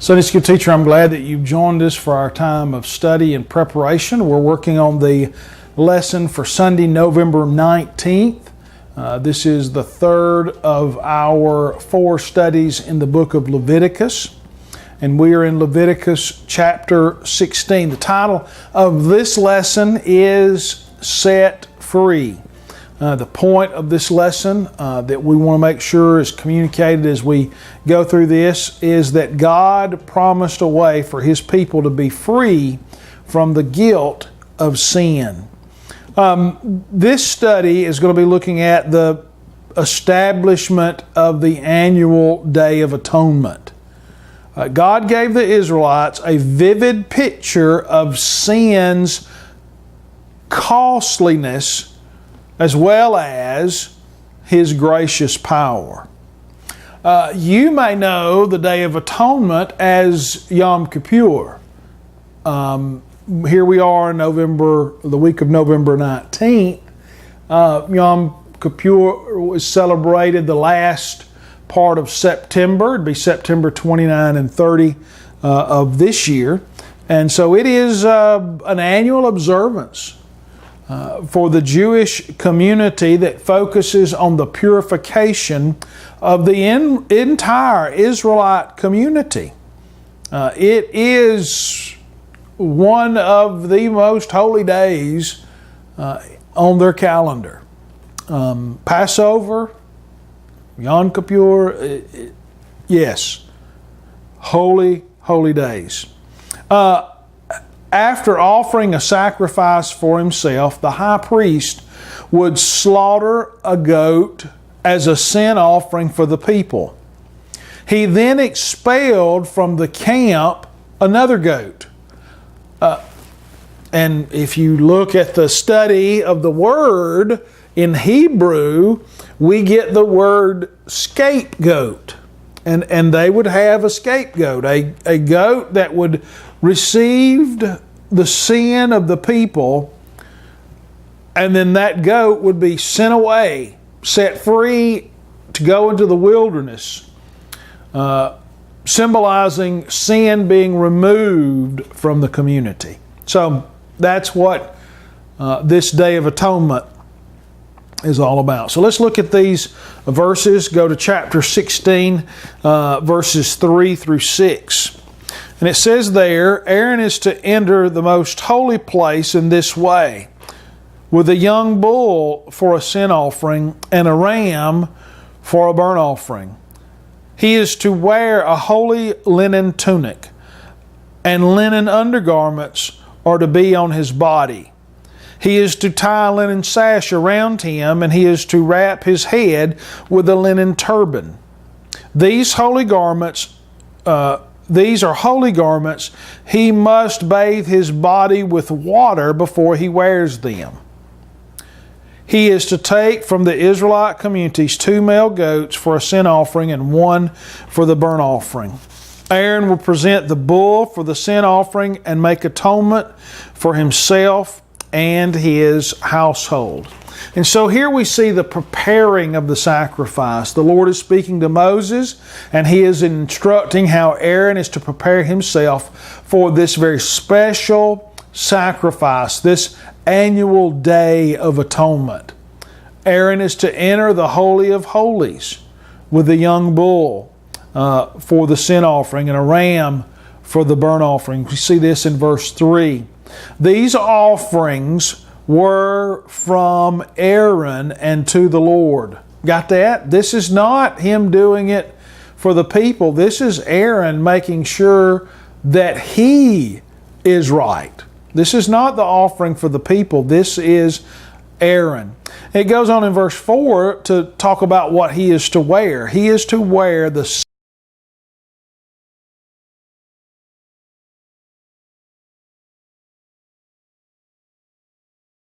Sunday School teacher, I'm glad that you've joined us for our time of study and preparation. We're working on the lesson for Sunday, November 19th. This is the third of our 4 studies in the book of Leviticus, and we are in Leviticus chapter 16. The title of this lesson is Set Free. The point of this lesson that we want to make sure is communicated as we go through this is that God promised a way for His people to be free from the guilt of sin. This study is going to be looking at the establishment of the annual Day of Atonement. God gave the Israelites a vivid picture of sin's costliness as well as His gracious power. You may know the Day of Atonement as Yom Kippur. Here we are in the week of November 19th. Yom Kippur was celebrated the last part of September. It'd be September 29 and 30 of this year. And so it is an annual observance for the Jewish community that focuses on the purification of the entire Israelite community. It is one of the most holy days on their calendar. Passover, Yom Kippur, yes, holy days. After offering a sacrifice for himself, the high priest would slaughter a goat as a sin offering for the people. He then expelled from the camp another goat. And if you look at the study of the word in Hebrew, we get the word scapegoat. And they would have a scapegoat, a goat that would received the sin of the people, and then that goat would be sent away, set free to go into the wilderness, symbolizing sin being removed from the community. So that's what this Day of Atonement is all about. So let's look at these verses. Go to chapter 16, verses 3 through 6. And it says there, Aaron is to enter the most holy place in this way, with a young bull for a sin offering and a ram for a burnt offering. He is to wear a holy linen tunic, and linen undergarments are to be on his body. He is to tie a linen sash around him, and he is to wrap his head with a linen turban. These are holy garments. He must bathe his body with water before he wears them. He is to take from the Israelite communities 2 male goats for a sin offering and 1 for the burnt offering. Aaron will present the bull for the sin offering and make atonement for himself and his household. And so here we see the preparing of the sacrifice. The Lord is speaking to Moses, and He is instructing how Aaron is to prepare himself for this very special sacrifice, this annual Day of Atonement. Aaron is to enter the Holy of Holies with a young bull for the sin offering and a ram for the burnt offering. We see this in verse 3. These offerings were from Aaron and to the Lord. Got that? This is not him doing it for the people. This is Aaron making sure that he is right. This is not the offering for the people. This is Aaron. It goes on in verse 4 to talk about what he is to wear. He is to wear the